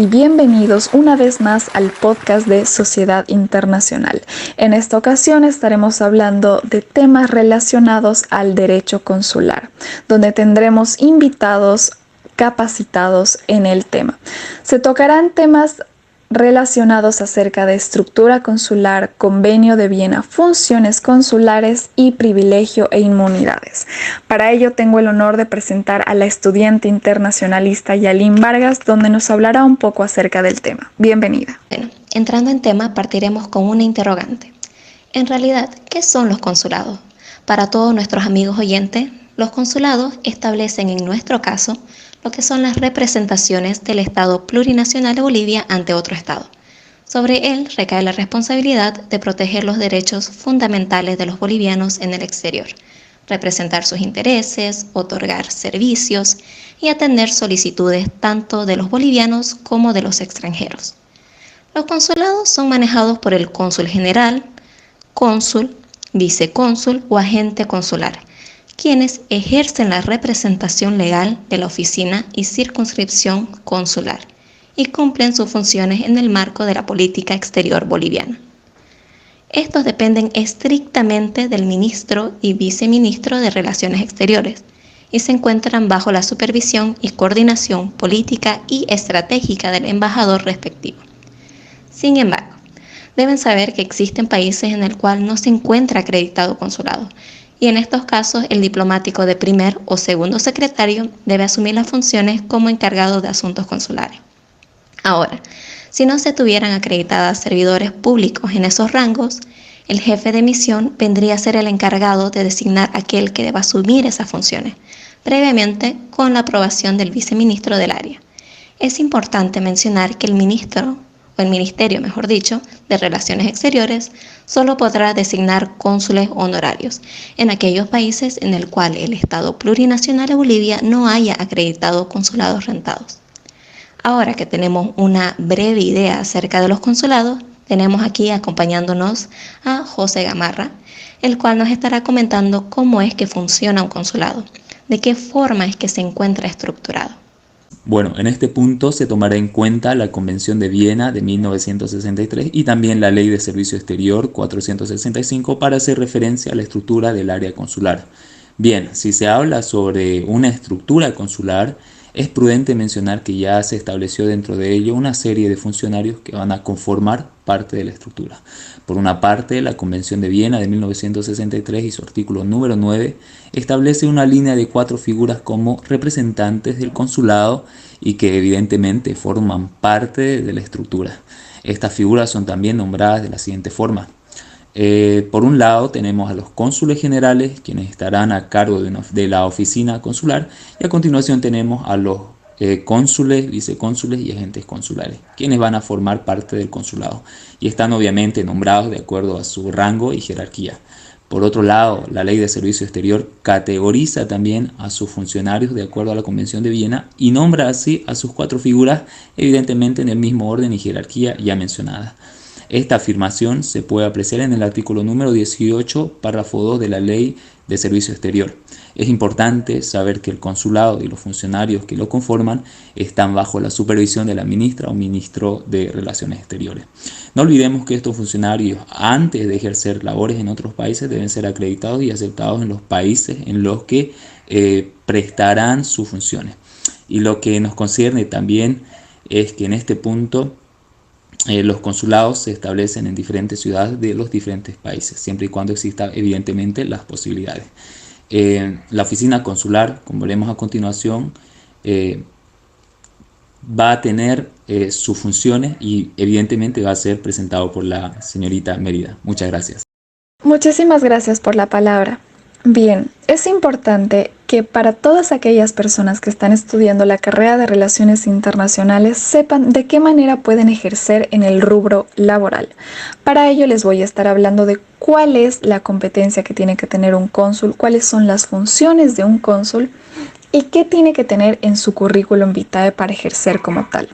y bienvenidos una vez más al podcast de Sociedad Internacional. En esta ocasión estaremos hablando de temas relacionados al derecho consular, donde tendremos invitados capacitados en el tema. Se tocarán temas relacionados acerca de estructura consular, convenio de Viena, funciones consulares y privilegio e inmunidades. Para ello tengo el honor de presentar a la estudiante internacionalista Yalín Vargas, donde nos hablará un poco acerca del tema. Bienvenida. Bueno, entrando en tema, partiremos con una interrogante. En realidad, ¿qué son los consulados? Para todos nuestros amigos oyentes, los consulados establecen en nuestro caso lo que son las representaciones del Estado plurinacional de Bolivia ante otro Estado. Sobre él recae la responsabilidad de proteger los derechos fundamentales de los bolivianos en el exterior, representar sus intereses, otorgar servicios y atender solicitudes tanto de los bolivianos como de los extranjeros. Los consulados son manejados por el cónsul general, cónsul, vicecónsul o agente consular, quienes ejercen la representación legal de la oficina y circunscripción consular y cumplen sus funciones en el marco de la política exterior boliviana. Estos dependen estrictamente del ministro y viceministro de Relaciones Exteriores y se encuentran bajo la supervisión y coordinación política y estratégica del embajador respectivo. Sin embargo, deben saber que existen países en el cual no se encuentra acreditado consulado, y en estos casos el diplomático de primer o segundo secretario debe asumir las funciones como encargado de asuntos consulares. Ahora, si no se tuvieran acreditadas servidores públicos en esos rangos, el jefe de misión vendría a ser el encargado de designar a aquel que deba asumir esas funciones, previamente con la aprobación del viceministro del área. Es importante mencionar que el ministro, o el Ministerio, mejor dicho, de Relaciones Exteriores, solo podrá designar cónsules honorarios en aquellos países en el cual el Estado plurinacional de Bolivia no haya acreditado consulados rentados. Ahora que tenemos una breve idea acerca de los consulados, tenemos aquí acompañándonos a José Gamarra, el cual nos estará comentando cómo es que funciona un consulado, de qué forma es que se encuentra estructurado. Bueno, en este punto se tomará en cuenta la Convención de Viena de 1963 y también la Ley de Servicio Exterior 465 para hacer referencia a la estructura del área consular. Bien, si se habla sobre una estructura consular, es prudente mencionar que ya se estableció dentro de ello una serie de funcionarios que van a conformar parte de la estructura. Por una parte, la Convención de Viena de 1963 y su artículo número 9 establece una línea de 4 figuras como representantes del consulado y que evidentemente forman parte de la estructura. Estas figuras son también nombradas de la siguiente forma. Por un lado tenemos a los cónsules generales, quienes estarán a cargo de la oficina consular, y a continuación tenemos a los cónsules, vicecónsules y agentes consulares, quienes van a formar parte del consulado y están obviamente nombrados de acuerdo a su rango y jerarquía. Por otro lado, la Ley de Servicio Exterior categoriza también a sus funcionarios de acuerdo a la Convención de Viena y nombra así a sus 4 figuras, evidentemente en el mismo orden y jerarquía ya mencionada. Esta afirmación se puede apreciar en el artículo número 18, párrafo 2 de la Ley de Servicio Exterior. Es importante saber que el consulado y los funcionarios que lo conforman están bajo la supervisión de la ministra o ministro de Relaciones Exteriores. No olvidemos que estos funcionarios, antes de ejercer labores en otros países, deben ser acreditados y aceptados en los países en los que prestarán sus funciones. Y lo que nos concierne también es que en este punto los consulados se establecen en diferentes ciudades de los diferentes países, siempre y cuando exista evidentemente las posibilidades. La oficina consular, como veremos a continuación, va a tener sus funciones y evidentemente va a ser presentado por la señorita Mérida. Muchas gracias. Muchísimas gracias por la palabra. Bien, es importante que para todas aquellas personas que están estudiando la carrera de Relaciones Internacionales sepan de qué manera pueden ejercer en el rubro laboral. Para ello les voy a estar hablando de cuál es la competencia que tiene que tener un cónsul, cuáles son las funciones de un cónsul y qué tiene que tener en su currículum vitae para ejercer como tal.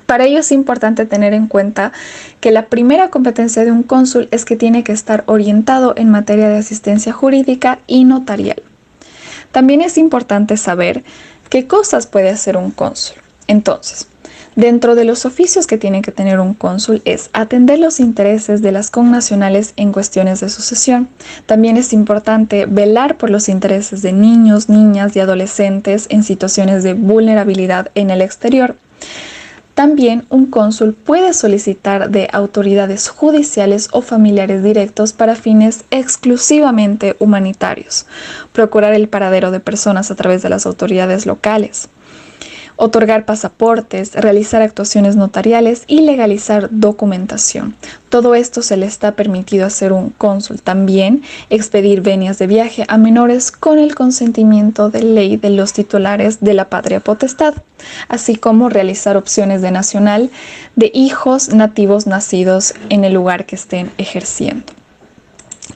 Para ello es importante tener en cuenta que la primera competencia de un cónsul es que tiene que estar orientado en materia de asistencia jurídica y notarial. También es importante saber qué cosas puede hacer un cónsul. Entonces, Dentro de los oficios que tiene que tener un cónsul es atender los intereses de las connacionales en cuestiones de sucesión. También es importante velar por los intereses de niños, niñas y adolescentes en situaciones de vulnerabilidad en el exterior. También un cónsul puede solicitar de autoridades judiciales o familiares directos para fines exclusivamente humanitarios, procurar el paradero de personas a través de las autoridades locales, otorgar pasaportes, realizar actuaciones notariales y legalizar documentación. Todo esto se le está permitido hacer un cónsul. También expedir venias de viaje a menores con el consentimiento de ley de los titulares de la patria potestad, así como realizar opciones de nacional de hijos nativos nacidos en el lugar que estén ejerciendo.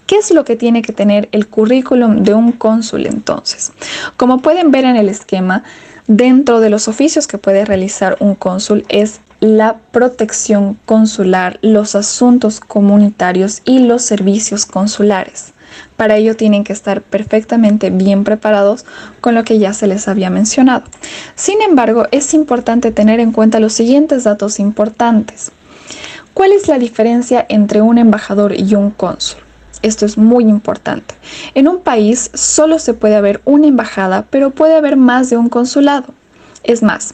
¿Qué es lo que tiene que tener el currículum de un cónsul entonces? Como pueden ver en el esquema, dentro de los oficios que puede realizar un cónsul es la protección consular, los asuntos comunitarios y los servicios consulares. Para ello tienen que estar perfectamente bien preparados con lo que ya se les había mencionado. Sin embargo, es importante tener en cuenta los siguientes datos importantes. ¿Cuál es la diferencia entre un embajador y un cónsul? Esto es muy importante. En un país solo se puede haber una embajada, pero puede haber más de un consulado. Es más,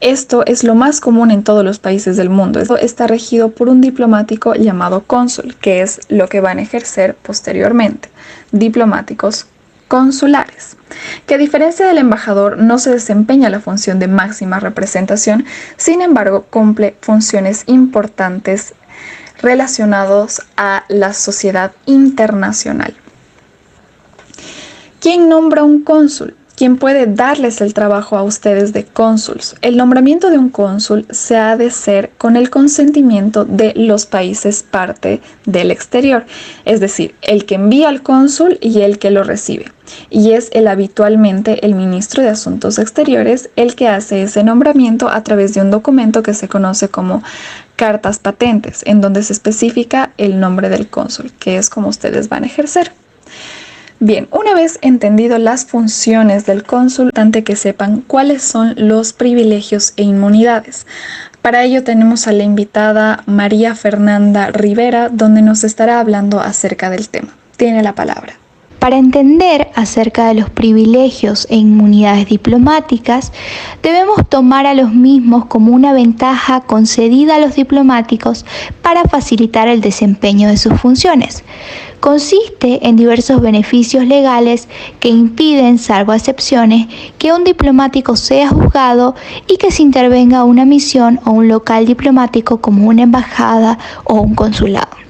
esto es lo más común en todos los países del mundo. Esto está regido por un diplomático llamado cónsul, que es lo que van a ejercer posteriormente. Diplomáticos consulares, que a diferencia del embajador no se desempeña la función de máxima representación, sin embargo cumple funciones importantes relacionados a la sociedad internacional. ¿Quién nombra un cónsul? ¿Quién puede darles el trabajo a ustedes de cónsuls? El nombramiento de un cónsul se ha de hacer con el consentimiento de los países parte del exterior, es decir, el que envía al cónsul y el que lo recibe. Y es habitualmente el ministro de Asuntos Exteriores el que hace ese nombramiento a través de un documento que se conoce como cartas patentes, en donde se especifica el nombre del cónsul, que es como ustedes van a ejercer. Bien, una vez entendido las funciones del cónsul, es importante que sepan cuáles son los privilegios e inmunidades. Para ello tenemos a la invitada María Fernanda Rivera, donde nos estará hablando acerca del tema. Tiene la palabra. Para entender acerca de los privilegios e inmunidades diplomáticas, debemos tomar a los mismos como una ventaja concedida a los diplomáticos para facilitar el desempeño de sus funciones. Consiste en diversos beneficios legales que impiden, salvo excepciones, que un diplomático sea juzgado y que se intervenga a una misión o un local diplomático como una embajada o un consulado.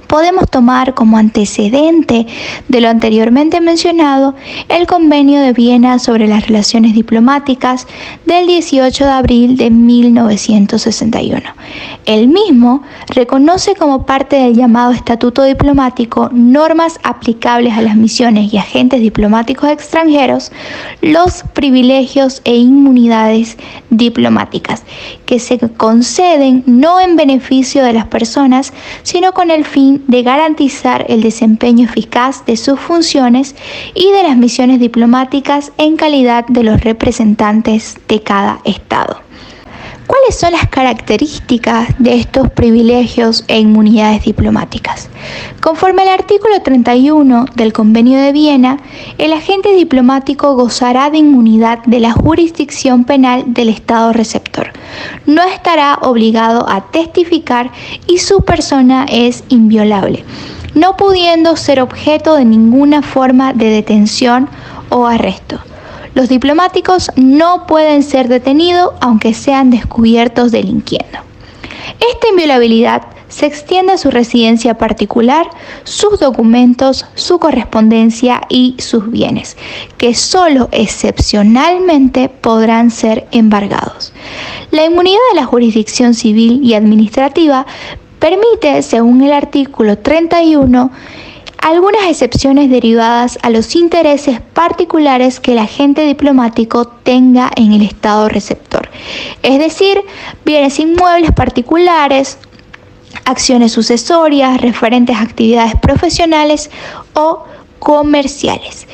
Podemos tomar como antecedente de lo anteriormente mencionado el Convenio de Viena sobre las relaciones diplomáticas del 18 de abril de 1961. El mismo reconoce como parte del llamado Estatuto Diplomático normas aplicables a las misiones y agentes diplomáticos extranjeros, los privilegios e inmunidades diplomáticas que se conceden no en beneficio de las personas, sino con el fin de garantizar el desempeño eficaz de sus funciones y de las misiones diplomáticas en calidad de los representantes de cada Estado. ¿Cuáles son las características de estos privilegios e inmunidades diplomáticas? Conforme al artículo 31 del Convenio de Viena, el agente diplomático gozará de inmunidad de la jurisdicción penal del Estado receptor. No estará obligado a testificar y su persona es inviolable, no pudiendo ser objeto de ninguna forma de detención o arresto. Los diplomáticos no pueden ser detenidos aunque sean descubiertos delinquiendo. Esta inviolabilidad se extiende a su residencia particular, sus documentos, su correspondencia y sus bienes, que solo excepcionalmente podrán ser embargados. La inmunidad de la jurisdicción civil y administrativa permite, según el artículo 31, algunas excepciones derivadas a los intereses particulares que el agente diplomático tenga en el Estado receptor, es decir, bienes inmuebles particulares, acciones sucesorias referentes a actividades profesionales o comerciales.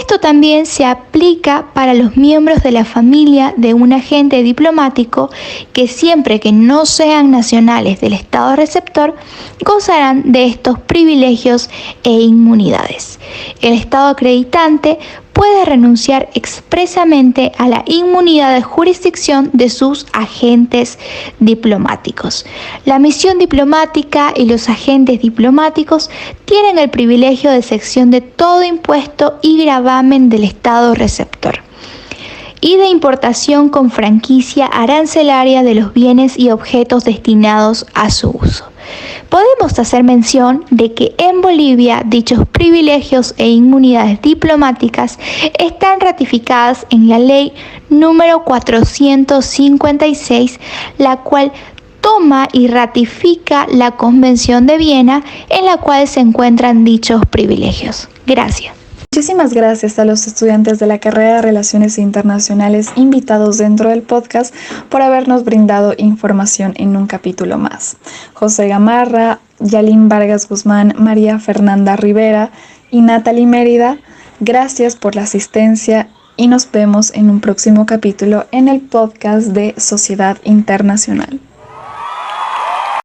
Esto también se aplica para los miembros de la familia de un agente diplomático que siempre que no sean nacionales del Estado receptor gozarán de estos privilegios e inmunidades. El Estado acreditante puede renunciar expresamente a la inmunidad de jurisdicción de sus agentes diplomáticos. La misión diplomática y los agentes diplomáticos tienen el privilegio de exención de todo impuesto y gravamen del Estado receptor y de importación con franquicia arancelaria de los bienes y objetos destinados a su uso. Podemos hacer mención de que en Bolivia dichos privilegios e inmunidades diplomáticas están ratificadas en la ley número 456, la cual toma y ratifica la Convención de Viena en la cual se encuentran dichos privilegios. Gracias. Muchísimas gracias a los estudiantes de la carrera de Relaciones Internacionales invitados dentro del podcast por habernos brindado información en un capítulo más. José Gamarra, Yalín Vargas Guzmán, María Fernanda Rivera y Natalie Mérida, gracias por la asistencia y nos vemos en un próximo capítulo en el podcast de Sociedad Internacional.